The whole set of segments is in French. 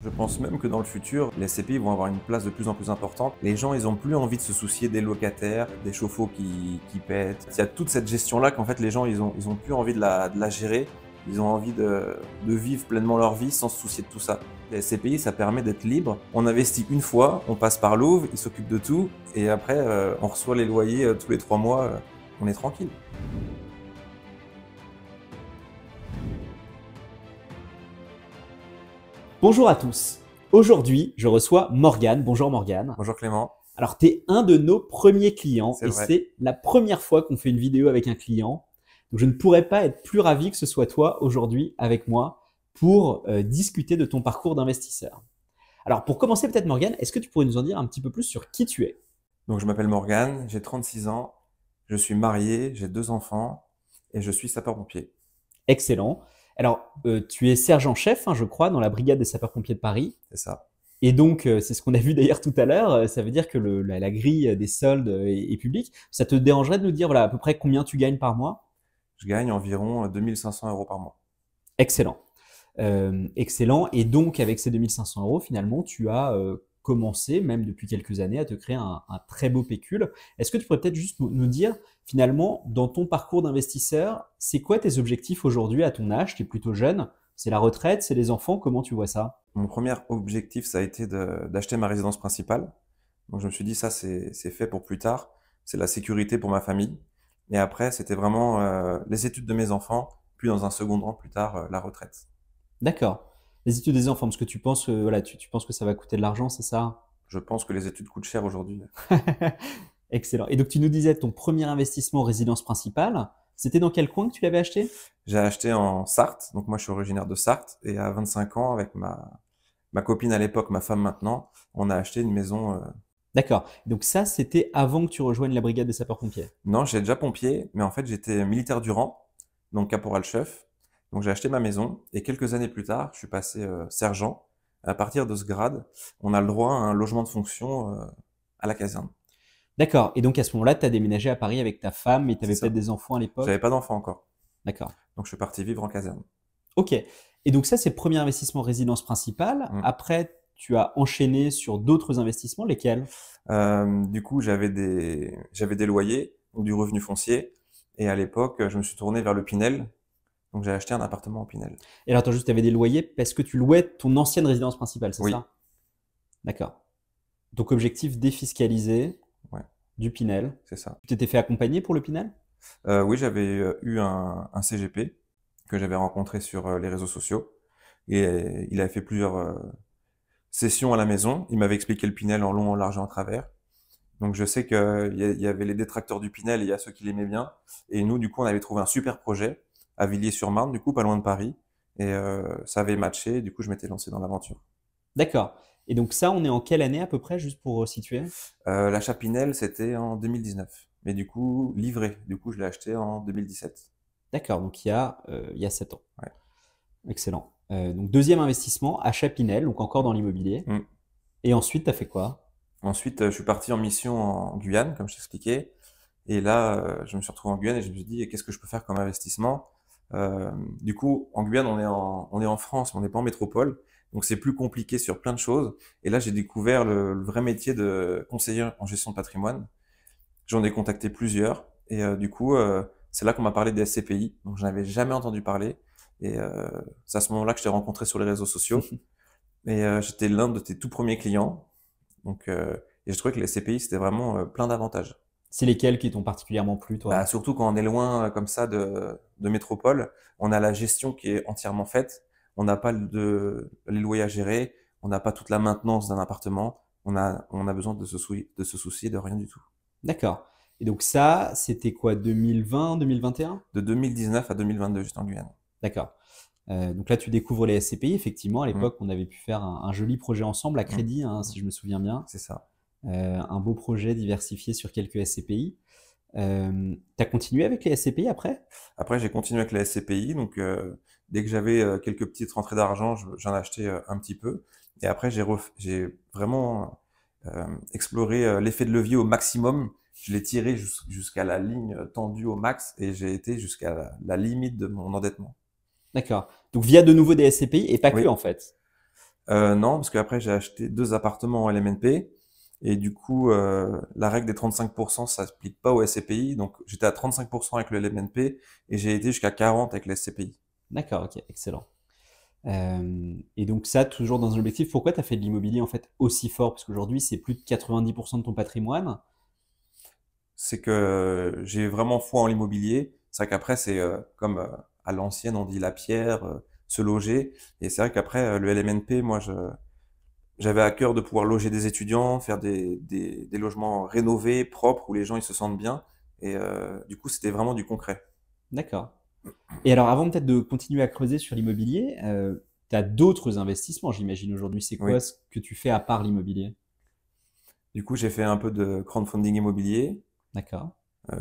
Je pense même que dans le futur, les SCPI vont avoir une place de plus en plus importante. Les gens, ils ont plus envie de se soucier des locataires, des chauffe-eau qui pètent. Il y a toute cette gestion-là qu'en fait les gens, ils ont plus envie de la gérer. Ils ont envie de vivre pleinement leur vie sans se soucier de tout ça. Les SCPI, ça permet d'être libre. On investit une fois, on passe par Louvre, ils s'occupent de tout, et après, on reçoit les loyers tous les 3 mois, on est tranquille. Bonjour à tous. Aujourd'hui, je reçois Morgane. Bonjour Morgane. Bonjour Clément. Alors, tu es un de nos premiers clients C'est et vrai. c'est la première fois qu'on fait une vidéo avec un client. Donc, je ne pourrais pas être plus ravi que ce soit toi aujourd'hui avec moi pour discuter de ton parcours d'investisseur. Alors, pour commencer peut-être Morgane, est-ce que tu pourrais nous en dire un petit peu plus sur qui tu es? Donc je m'appelle Morgane, j'ai 36 ans, je suis marié, j'ai 2 enfants et je suis sapeur-pompier. Excellent. Alors, tu es sergent-chef, je crois, dans la brigade des sapeurs-pompiers de Paris. C'est ça. Et donc, c'est ce qu'on a vu d'ailleurs tout à l'heure, ça veut dire que la grille des soldes est publique. Ça te dérangerait de nous dire voilà, à peu près combien tu gagnes par mois? Je gagne environ 2 500 € par mois. Excellent. Excellent. Et donc, avec ces 2 500 €, finalement, tu as commencé, même depuis quelques années, à te créer un très beau pécule. Est-ce que tu pourrais peut-être juste nous dire, finalement, dans ton parcours d'investisseur, c'est quoi tes objectifs aujourd'hui à ton âge? Tu es plutôt jeune. C'est la retraite, c'est les enfants, comment tu vois ça? Mon premier objectif, ça a été d'acheter ma résidence principale. Donc je me suis dit, ça c'est fait pour plus tard, c'est la sécurité pour ma famille. Et après, c'était vraiment les études de mes enfants, puis dans un second rang plus tard, la retraite. D'accord. Les études des enfants, parce que tu penses que, voilà, tu penses que ça va coûter de l'argent, c'est ça? Je pense que les études coûtent cher aujourd'hui. Excellent. Et donc, tu nous disais ton premier investissement résidence principale, c'était dans quel coin que tu l'avais acheté? J'ai acheté en Sarthe, donc moi je suis originaire de Sarthe, et à 25 ans, avec ma copine à l'époque, ma femme maintenant, on a acheté une maison. D'accord. Donc ça, c'était avant que tu rejoignes la brigade des sapeurs-pompiers. Non, j'étais déjà pompier, mais en fait j'étais militaire du rang, donc caporal-chef. Donc j'ai acheté ma maison, et quelques années plus tard, je suis passé sergent. À partir de ce grade, on a le droit à un logement de fonction à la caserne. D'accord. Et donc à ce moment-là, tu as déménagé à Paris avec ta femme et tu C'est avais peut-être ça. des enfants à J'avais l'époque? pas d'enfant encore, D'accord. donc je suis parti vivre en caserne. Ok. Et donc ça, c'est le premier investissement résidence principale. Mm. Après, tu as enchaîné sur d'autres investissements, lesquels? Du coup, j'avais des loyers, donc du revenu foncier, et à l'époque, je me suis tourné vers le Pinel, donc j'ai acheté un appartement au Pinel. Et alors, attends, juste, tu avais des loyers parce que tu louais ton ancienne résidence principale, c'est Oui, ça? D'accord. Donc objectif défiscalisé ouais, du Pinel. c'est ça. Tu t'étais fait accompagner pour le Pinel? Oui, j'avais eu un CGP que j'avais rencontré sur les réseaux sociaux, et il avait fait plusieurs sessions à la maison. Il m'avait expliqué le Pinel en long, en large et en travers. Donc je sais qu'il y avait les détracteurs du Pinel et il y a ceux qui l'aimaient bien. Et nous, du coup, on avait trouvé un super projet à Villiers-sur-Marne, du coup, pas loin de Paris. Et ça avait matché, du coup, je m'étais lancé dans l'aventure. D'accord. Et donc ça, on est en quelle année à peu près, juste pour situer? L'achat Pinel, c'était en 2019. Mais du coup, livré. Du coup, je l'ai acheté en 2017. D'accord, donc il y a 7 ans. Ouais. Excellent. Donc deuxième investissement, achat Pinel, donc encore dans l'immobilier. Mm. Et ensuite, tu as fait quoi? Ensuite, je suis parti en mission en Guyane, comme je t'expliquais. Et là, je me suis retrouvé en Guyane et je me suis dit, qu'est-ce que je peux faire comme investissement? Du coup, en Guyane, on est en France, mais on n'est pas en métropole. Donc, c'est plus compliqué sur plein de choses. Et là, j'ai découvert le vrai métier de conseiller en gestion de patrimoine. J'en ai contacté plusieurs. Et du coup, c'est là qu'on m'a parlé des SCPI. Donc, je n'avais jamais entendu parler. Et c'est à ce moment-là que je t'ai rencontré sur les réseaux sociaux. Et j'étais l'un de tes tout premiers clients. Donc, et je trouvais que les SCPI, c'était vraiment plein d'avantages. C'est lesquels qui t'ont particulièrement plu, Bah, toi? surtout quand on est loin comme ça de métropole, on a la gestion qui est entièrement faite. On n'a pas les loyers à gérer, on n'a pas toute la maintenance d'un appartement. On a besoin de se soucier de rien du tout. D'accord. Et donc ça, c'était quoi, 2020, 2021? De 2019 à 2022, juste en Guyane. D'accord. Donc là, tu découvres les SCPI. Effectivement, à Mm, l'époque, on avait pu faire un joli projet ensemble à mm, crédit, mm. si je me souviens bien. C'est ça. Un beau projet diversifié sur quelques SCPI. Tu as continué avec les SCPI après? Après, j'ai continué avec la SCPI. Donc, dès que j'avais quelques petites rentrées d'argent, j'en achetais un petit peu. Et après, j'ai vraiment exploré l'effet de levier au maximum. Je l'ai tiré jusqu'à la ligne tendue au max et j'ai été jusqu'à la limite de mon endettement. D'accord. Donc via de nouveau des SCPI et pas que Oui. en fait. Non, parce qu'après, j'ai acheté 2 appartements en LMNP. Et du coup, la règle des 35%, ça s'applique pas au SCPI. Donc, j'étais à 35% avec le LMNP et j'ai été jusqu'à 40 avec le SCPI. D'accord, ok, excellent. Et donc ça, toujours dans un objectif, pourquoi tu as fait de l'immobilier en fait aussi fort? Parce qu'aujourd'hui, c'est plus de 90% de ton patrimoine. C'est que j'ai vraiment foi en l'immobilier. C'est vrai qu'après, c'est comme à l'ancienne, on dit la pierre, se loger. Et c'est vrai qu'après, le LMNP, moi, j'avais à cœur de pouvoir loger des étudiants, faire des logements rénovés, propres, où les gens ils se sentent bien. Et du coup, c'était vraiment du concret. D'accord. Et alors, avant peut-être de continuer à creuser sur l'immobilier, tu as d'autres investissements, j'imagine, aujourd'hui. C'est quoi Oui. ce que tu fais à part l'immobilier? Du coup, j'ai fait un peu de crowdfunding immobilier. D'accord.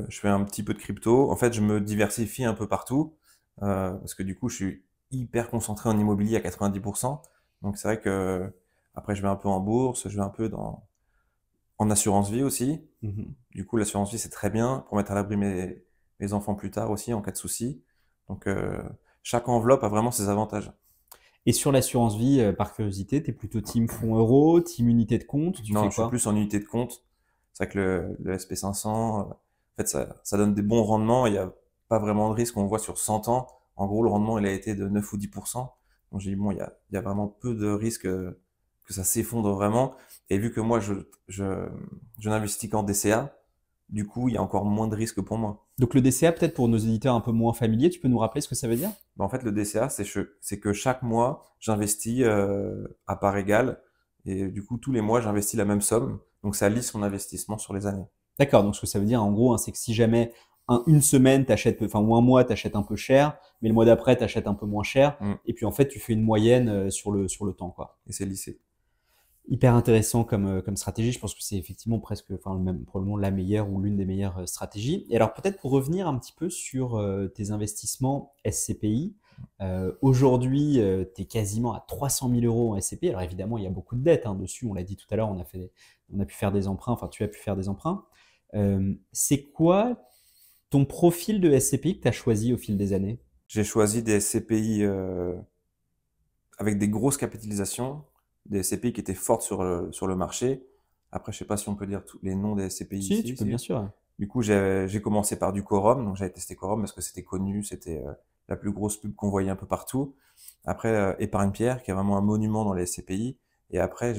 Je fais un petit peu de crypto. En fait, je me diversifie un peu partout parce que du coup, je suis hyper concentré en immobilier à 90%. Donc, c'est vrai que après, je vais un peu en bourse, je vais un peu en assurance vie aussi. Mhm. Du coup, l'assurance vie, c'est très bien pour mettre à l'abri mes enfants plus tard aussi en cas de souci. Donc, chaque enveloppe a vraiment ses avantages. Et sur l'assurance vie, par curiosité, tu es plutôt team fonds euro, team unité de compte, tu Non, fais je suis quoi? plus en unité de compte. C'est vrai que le SP500, en fait, ça donne des bons rendements. Il n'y a pas vraiment de risque. On le voit sur 100 ans. En gros, le rendement, il a été de 9 ou 10%. Donc, j'ai dit, bon, il y a vraiment peu de risques que ça s'effondre vraiment. Et vu que moi, je n'investis qu'en DCA, du coup, il y a encore moins de risques pour moi. Donc le DCA, peut-être pour nos éditeurs un peu moins familiers, tu peux nous rappeler ce que ça veut dire? Ben, en fait, le DCA, c'est que chaque mois, j'investis à part égale. Et du coup, tous les mois, j'investis la même somme. Donc, ça lisse mon investissement sur les années. D'accord, donc ce que ça veut dire en gros, hein, c'est que si jamais une semaine t'achètes, enfin ou un mois t'achètes un peu cher, mais le mois d'après t'achètes un peu moins cher, Mm. et puis en fait tu fais une moyenne sur le temps, quoi. Et c'est lissé. Hyper intéressant comme stratégie. Je pense que c'est effectivement presque, enfin, même probablement la meilleure ou l'une des meilleures stratégies. Et alors, peut-être pour revenir un petit peu sur tes investissements SCPI, aujourd'hui, tu es quasiment à 300 000 euros en SCPI. Alors, évidemment, il y a beaucoup de dettes hein, dessus. On l'a dit tout à l'heure, on a pu faire des emprunts, enfin, tu as pu faire des emprunts. C'est quoi ton profil de SCPI que tu as choisi au fil des années? J'ai choisi des SCPI avec des grosses capitalisations, des SCPI qui étaient fortes sur le marché. Après, je sais pas si on peut dire tous les noms des SCPI Si, tu ici. peux bien Si. sûr. Du coup, j'ai commencé par du Quorum. Donc, j'avais testé Quorum parce que c'était connu, c'était la plus grosse pub qu'on voyait un peu partout. Après, Épargne Pierre, qui est vraiment un monument dans les SCPI. Et après,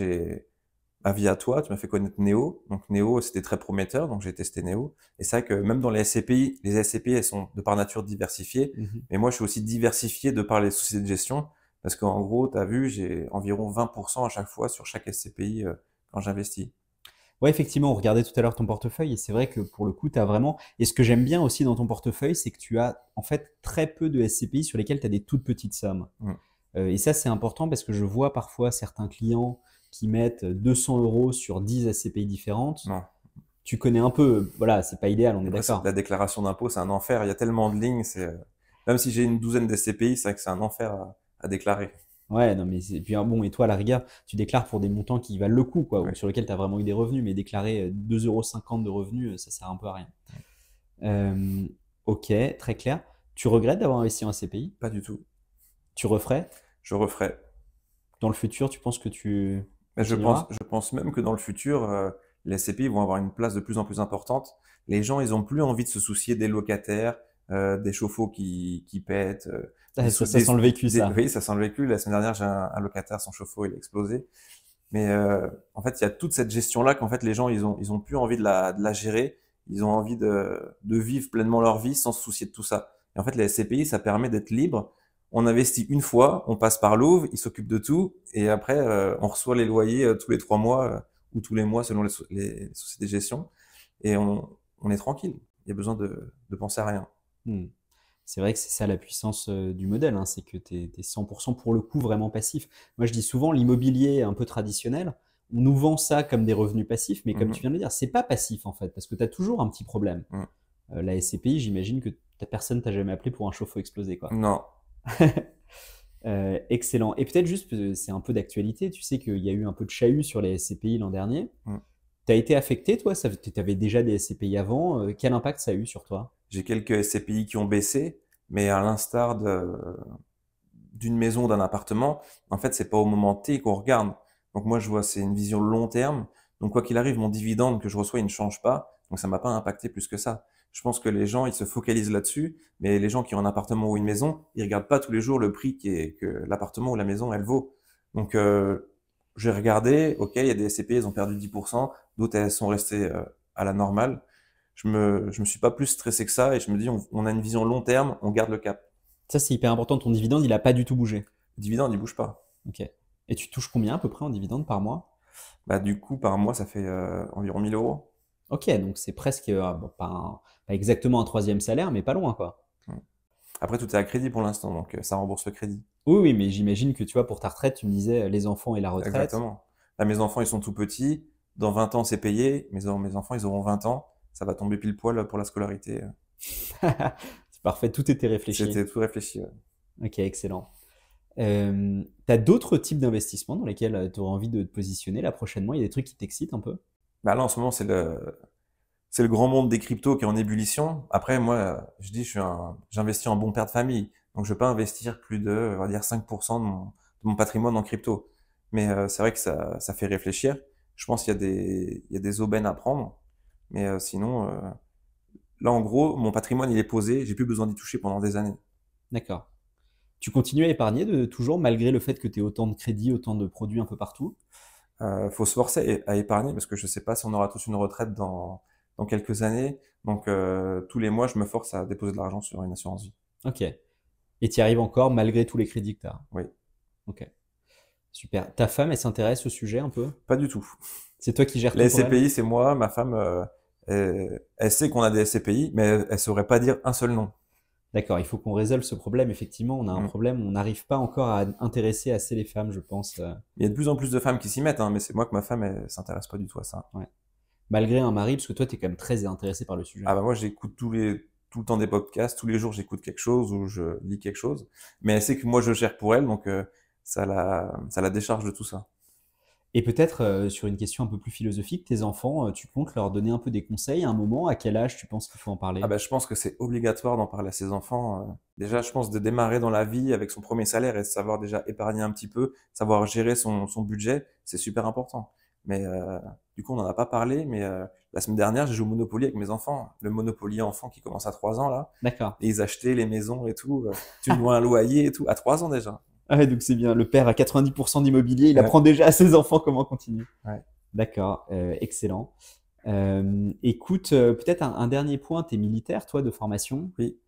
via toi, tu m'as fait connaître Neo. Donc, Neo, c'était très prometteur. Donc, j'ai testé Neo. Et c'est vrai que même dans les SCPI, elles sont de par nature diversifiées. Mhm. Mais moi, je suis aussi diversifié de par les sociétés de gestion. Parce qu'en gros, tu as vu, j'ai environ 20% à chaque fois sur chaque SCPI quand j'investis. Ouais, effectivement, on regardait tout à l'heure ton portefeuille et c'est vrai que pour le coup, tu as vraiment. Et ce que j'aime bien aussi dans ton portefeuille, c'est que tu as en fait très peu de SCPI sur lesquels tu as des toutes petites sommes. Mm. Et ça, c'est important parce que je vois parfois certains clients qui mettent 200 euros sur 10 SCPI différentes. Non. Tu connais un peu, voilà, c'est pas idéal, on est Après, la d'accord. déclaration d'impôt, c'est un enfer. Il y a tellement de lignes. Même si j'ai une douzaine de SCPI, c'est vrai que c'est un enfer à déclarer. Ouais, non, mais puis bon, et toi, à la rigueur, tu déclares pour des montants qui valent le coup, quoi, ou Ouais. sur lesquels tu as vraiment eu des revenus, mais déclarer 2,50 € de revenus, ça sert un peu à rien. Euh, ok, très clair. Tu regrettes d'avoir investi en SCPI? Pas du tout. Tu referais? Je referai. Dans le futur, tu penses que tu Mais continueras? je pense même que dans le futur, les SCPI vont avoir une place de plus en plus importante. Les gens, ils ont plus envie de se soucier des locataires, des chauffe-eau qui pètent, Ah, ça sent le vécu, ça. oui, ça sent le vécu. La semaine dernière, j'ai un locataire, son chauffe-eau, il a explosé. Mais en fait, il y a toute cette gestion-là qu'en fait, les gens, ils ont plus envie de la gérer. Ils ont envie de vivre pleinement leur vie sans se soucier de tout ça. Et en fait, les SCPI, ça permet d'être libre. On investit une fois, on passe par Louvre, ils s'occupent de tout, et après, on reçoit les loyers tous les 3 mois ou tous les mois selon les sociétés de gestion, et on est tranquille. Il y a besoin de penser à rien. Hmm. C'est vrai que c'est ça la puissance du modèle, hein, c'est que tu es 100% pour le coup vraiment passif. Moi, je dis souvent, l'immobilier un peu traditionnel, on nous vend ça comme des revenus passifs, mais comme tu Mhm, viens de le dire, c'est pas passif en fait, parce que tu as toujours un petit problème. mhm. La SCPI, j'imagine que ta personne t'a jamais appelé pour un chauffe-eau explosé, quoi. Non. Excellent. Et peut-être juste, c'est un peu d'actualité, tu sais qu'il y a eu un peu de chahut sur les SCPI l'an dernier. Mhm. Tu as été affecté, toi? Tu avais déjà des SCPI avant. Quel impact ça a eu sur toi? J'ai quelques SCPI qui ont baissé, mais à l'instar d'une maison, d'un appartement, en fait, c'est pas au moment T qu'on regarde. Donc moi, je vois, c'est une vision long terme. Donc quoi qu'il arrive, mon dividende que je reçois, il ne change pas. Donc ça m'a pas impacté plus que ça. Je pense que les gens, ils se focalisent là-dessus, mais les gens qui ont un appartement ou une maison, ils regardent pas tous les jours le prix que l'appartement ou la maison, elle vaut. Donc j'ai regardé, ok, il y a des SCPI, elles ont perdu 10%, d'autres elles sont restées à la normale. Je me suis pas plus stressé que ça et je me dis, on a une vision long terme, on garde le cap. Ça, c'est hyper important. Ton dividende, il a pas du tout bougé. Le dividende, il bouge pas. Ok. Et tu touches combien à peu près en dividende par mois? Bah, du coup, par mois, ça fait environ 1000 euros. Ok, donc c'est presque, bon, pas exactement un troisième salaire, mais pas loin, quoi. Mm. Après, tout est à crédit pour l'instant, donc ça rembourse le crédit. Oui, oui, mais j'imagine que tu vois, pour ta retraite, tu me disais les enfants et la retraite. Exactement. Là, mes enfants, ils sont tout petits. Dans 20 ans, c'est payé. Mes enfants, ils auront 20 ans. Ça va tomber pile poil pour la scolarité. C'est parfait, tout était réfléchi. C'était tout réfléchi. Ouais. Ok, excellent. Tu as d'autres types d'investissements dans lesquels tu auras envie de te positionner là prochainement? Il y a des trucs qui t'excitent un peu? Bah là, en ce moment, c'est le grand monde des cryptos qui est en ébullition. Après, moi, je dis, j'investis en bon père de famille. Donc, je vais pas investir plus de, on va dire, 5% de mon patrimoine en crypto. Mais c'est vrai que ça fait réfléchir. Je pense il y a des aubaines à prendre. Mais sinon, là, en gros, mon patrimoine, il est posé. J'ai plus besoin d'y toucher pendant des années. D'accord. Tu continues à épargner toujours malgré le fait que tu aies autant de crédits, autant de produits un peu partout? Faut se forcer à épargner parce que je sais pas si on aura tous une retraite dans quelques années. Donc, tous les mois, je me force à déposer de l'argent sur une assurance vie. Ok. Et tu y arrives encore malgré tous les crédits que tu as? Oui. Ok. Super. Ta femme, elle s'intéresse au sujet un peu? Pas du tout. C'est toi qui gères Les tout pour elle? SCPI, c'est moi. Ma femme, elle sait qu'on a des SCPI, mais elle saurait pas dire un seul nom. D'accord, il faut qu'on résolve ce problème. Effectivement, on a un Mm. problème, on n'arrive pas encore à intéresser assez les femmes, je pense. Il y a de plus en plus de femmes qui s'y mettent, hein, mais c'est moi que ma femme, elle s'intéresse pas du tout à ça. Ouais. Malgré un mari, parce que toi, tu es quand même très intéressé par le sujet. Ah bah moi, j'écoute tout le temps des podcasts, tous les jours, j'écoute quelque chose ou je lis quelque chose. Mais elle sait que moi, je gère pour elle, donc ça la décharge de tout ça. Et peut-être sur une question un peu plus philosophique, tes enfants, tu comptes leur donner un peu des conseils à un moment? À quel âge tu penses qu'il faut en Ah parler? bah, je pense que c'est obligatoire d'en parler à ses enfants. Déjà, je pense de démarrer dans la vie avec son premier salaire et de savoir déjà épargner un petit peu, savoir gérer son budget, c'est super important. Mais du coup, on n'en a pas parlé, mais la semaine dernière, j'ai joué au Monopoly avec mes enfants. Le Monopoly enfant qui commence à 3 ans, là. D'accord. Et ils achetaient les maisons et tout. Tu dois un loyer et tout, à 3 ans déjà. Ah ouais, donc c'est bien. Le père a 90% d'immobilier, il Ouais. apprend déjà à ses enfants comment continuer. Ouais. D'accord, excellent. Écoute, peut-être un dernier point, tu es militaire, toi, de formation. Oui.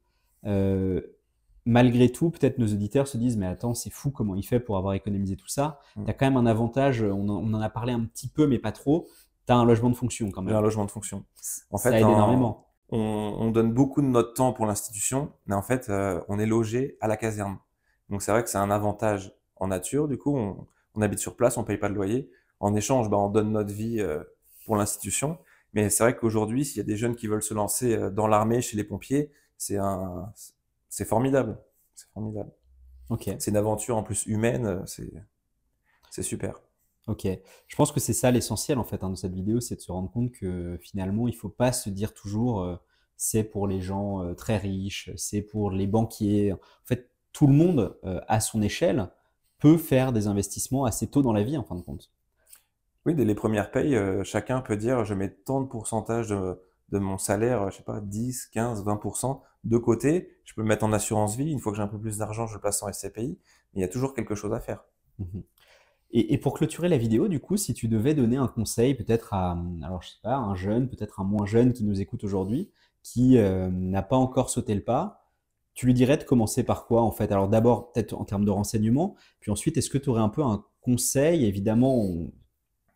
Euh, Malgré tout, peut-être nos auditeurs se disent, mais attends, c'est fou comment il fait pour avoir économisé tout ça. Mm. Tu as quand même un avantage, on en a parlé un petit peu, mais pas trop. Tu as un logement de fonction quand J'ai un même. logement de fonction. En Ça fait, aide énormément. on donne beaucoup de notre temps pour l'institution, mais en fait, on est logé à la caserne. Donc c'est vrai que c'est un avantage en nature. Du coup, on habite sur place, on paye pas de loyer. En échange, bah, on donne notre vie pour l'institution. Mais c'est vrai qu'aujourd'hui, s'il y a des jeunes qui veulent se lancer dans l'armée, chez les pompiers, c'est formidable. C'est formidable. Ok, C'est une aventure en plus humaine, c'est super. ok. Je pense que c'est ça l'essentiel en fait de cette vidéo, c'est de se rendre compte que finalement, il faut pas se dire toujours c'est pour les gens très riches, c'est pour les banquiers. En fait, tout le monde à son échelle peut faire des investissements assez tôt dans la vie en fin de compte. Oui, dès les premières payes, chacun peut dire je mets tant de pourcentage de mon salaire, je sais pas, 10, 15, 20% de côté. Je peux le mettre en assurance vie. Une fois que j'ai un peu plus d'argent, je le place en SCPI. Mais il y a toujours quelque chose à faire. Mhm. Et pour clôturer la vidéo, du coup, si tu devais donner un conseil peut-être à, alors je sais pas, un jeune, peut-être un moins jeune qui nous écoute aujourd'hui, qui n'a pas encore sauté le pas, tu lui dirais de commencer par quoi en fait? Alors d'abord, peut-être en termes de renseignement, puis ensuite, est-ce que tu aurais un peu un conseil? Évidemment,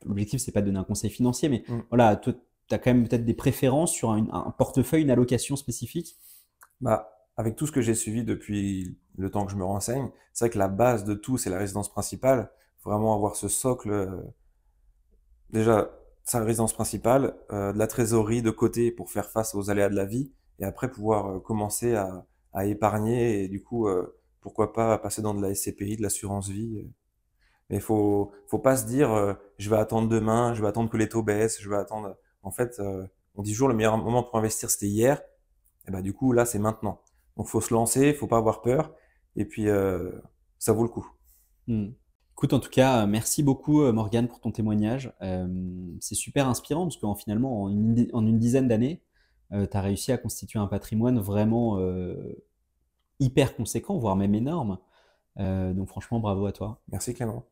l'objectif, c'est pas de donner un conseil financier, mais Mm. voilà, toi, tu as quand même peut-être des préférences sur un portefeuille, une allocation spécifique? Bah, avec tout ce que j'ai suivi depuis le temps que je me renseigne, c'est vrai que la base de tout, c'est la résidence principale. Faut vraiment avoir ce socle, déjà, sa résidence principale, de la trésorerie de côté pour faire face aux aléas de la vie, et après pouvoir commencer à épargner, et du coup, pourquoi pas passer dans de la SCPI, de l'assurance vie. Mais faut pas se dire, je vais attendre demain, je vais attendre que les taux baissent, je vais attendre. En fait, on dit toujours le meilleur moment pour investir, c'était hier. Et bah, du coup, là, c'est maintenant. Donc, faut se lancer, faut pas avoir peur. Et puis, ça vaut le coup. Hmm. Écoute, en tout cas, merci beaucoup Morgane pour ton témoignage. C'est super inspirant parce qu'en finalement, en une dizaine d'années, tu as réussi à constituer un patrimoine vraiment hyper conséquent, voire même énorme. Donc franchement, bravo à toi. Merci Clément.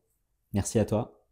Merci à toi.